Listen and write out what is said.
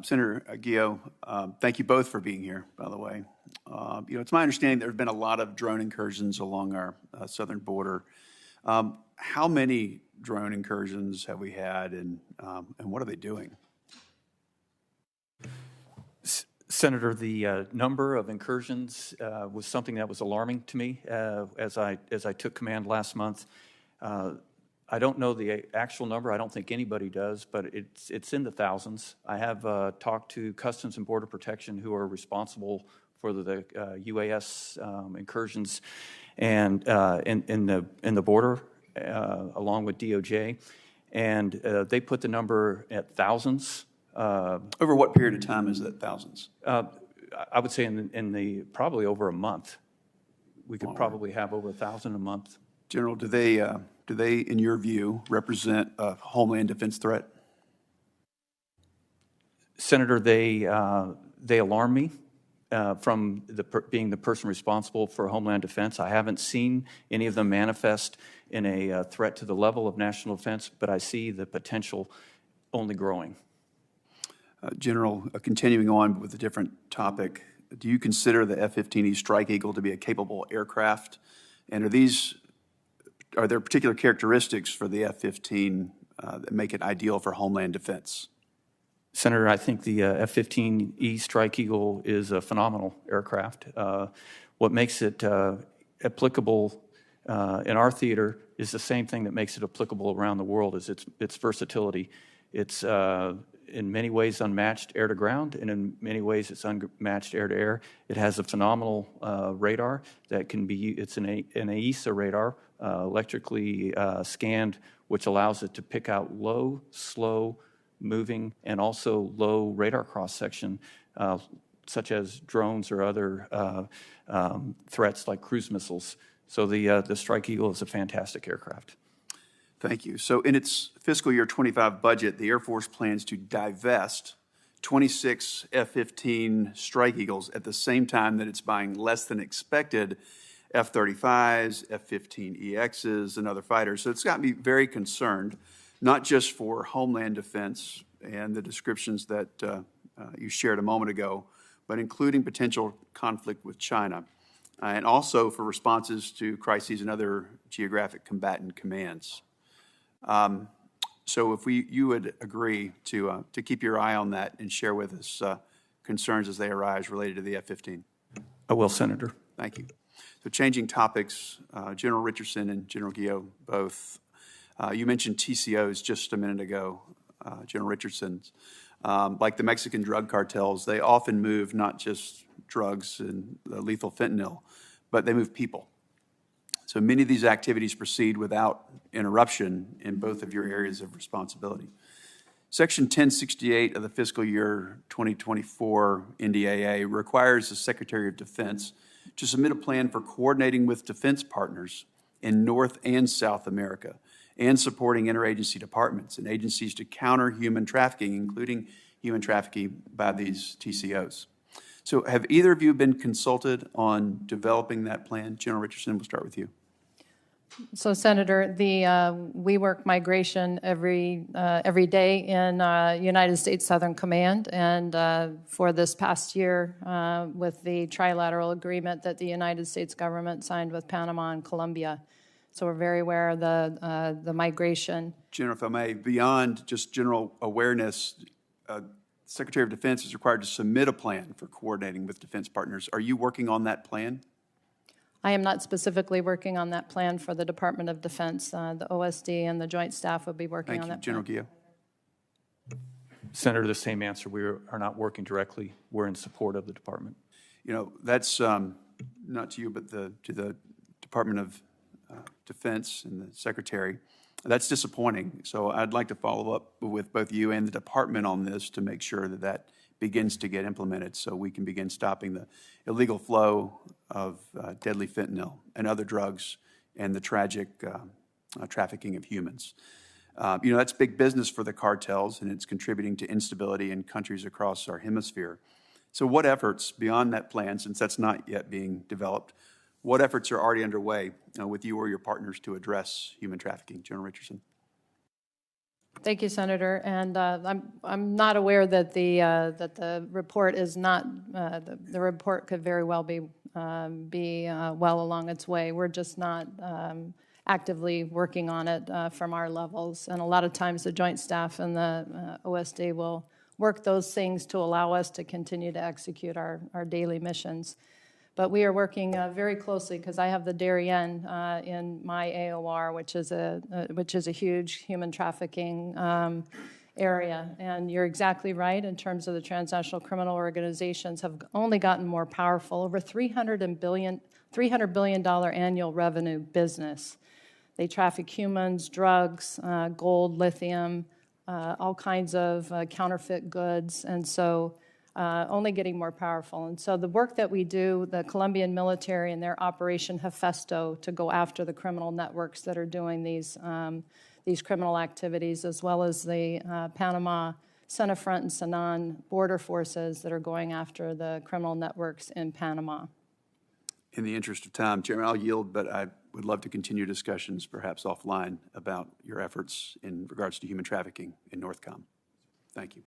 Senator Guillot, thank you both for being here, by the way. It's my understanding there have been a lot of drone incursions along our southern border. How many drone incursions have we had, and what are they doing? Senator, the number of incursions was something that was alarming to me as I took command last month. I don't know the actual number. I don't think anybody does, but it's in the thousands. I have talked to Customs and Border Protection, who are responsible for the U.S. incursions and in the border, along with DOJ, and they put the number at thousands. Over what period of time is that, thousands? I would say in the probably over a month. We could probably have over 1,000 a month. General, do they, in your view, represent a homeland defense threat? Senator, they alarm me from being the person responsible for Homeland Defense. I haven't seen any of them manifest in a threat to the level of national defense, but I see the potential only growing. General, continuing on with a different topic, do you consider the F-15E Strike Eagle to be a capable aircraft? And are there particular characteristics for the F-15 that make it ideal for homeland defense? Senator, I think the F-15E Strike Eagle is a phenomenal aircraft. What makes it applicable in our theater is the same thing that makes it applicable around the world, is its versatility. It's in many ways unmatched air to ground, and in many ways it's unmatched air to air. It has a phenomenal radar that can be, it's an AESA radar, electrically scanned, which allows it to pick out low, slow moving, and also low radar cross-section, such as drones or other threats like cruise missiles. So the Strike Eagle is a fantastic aircraft. Thank you. So in its fiscal year 25 budget, the Air Force plans to divest 26 F-15 Strike Eagles at the same time that it's buying less than expected F-35s, F-15EXs, and other fighters. So it's got me very concerned, not just for homeland defense and the descriptions that you shared a moment ago, but including potential conflict with China, and also for responses to crises and other geographic combatant commands. So if you would agree to keep your eye on that and share with us concerns as they arise related to the F-15. I will, Senator. Thank you. So changing topics, General Richardson and General Guillot both. You mentioned TCOs just a minute ago, General Richardson. Like the Mexican drug cartels, they often move not just drugs and lethal fentanyl, but they move people. So many of these activities proceed without interruption in both of your areas of responsibility. Section 1068 of the fiscal year 2024 NDAA requires the Secretary of Defense to submit a plan for coordinating with defense partners in North and South America and supporting interagency departments and agencies to counter human trafficking, including human trafficking by these TCOs. So have either of you been consulted on developing that plan? General Richardson, we'll start with you. So, Senator, we work migration every day in United States Southern Command, and for this past year, with the trilateral agreement that the United States government signed with Panama and Colombia. So we're very aware of the migration. General, if I may, beyond just general awareness, Secretary of Defense is required to submit a plan for coordinating with defense partners. Are you working on that plan? I am not specifically working on that plan for the Department of Defense. The OSD and the Joint Staff will be working on that plan. Thank you. General Guillot. Senator, the same answer. We are not working directly. We're in support of the department. You know, that's not to you, but to the Department of Defense and the Secretary. That's disappointing. So I'd like to follow up with both you and the department on this to make sure that that begins to get implemented so we can begin stopping the illegal flow of deadly fentanyl and other drugs and the tragic trafficking of humans. That's big business for the cartels, and it's contributing to instability in countries across our hemisphere. So what efforts beyond that plan, since that's not yet being developed, what efforts are already underway with you or your partners to address human trafficking? General Richardson. Thank you, Senator. And I'm not aware that the report is not the report could very well be well along its way. We're just not actively working on it from our levels. And a lot of times the Joint Staff and the OSD will work those things to allow us to continue to execute our daily missions. But we are working very closely because I have the Darien in my AOR, which is a huge human trafficking area. And you're exactly right in terms of the transnational criminal organizations have only gotten more powerful. Over $300 billion annual revenue business. They traffic humans, drugs, gold, lithium, all kinds of counterfeit goods, and so only getting more powerful. And so the work that we do, the Colombian military and their Operation Hefesto to go after the criminal networks that are doing these criminal activities, as well as the Panama, Senafront, and Sanan border forces that are going after the criminal networks in Panama. In the interest of time, Chairman, I'll yield, but I would love to continue discussions, perhaps offline, about your efforts in regards to human trafficking in NORTHCOM. Thank you.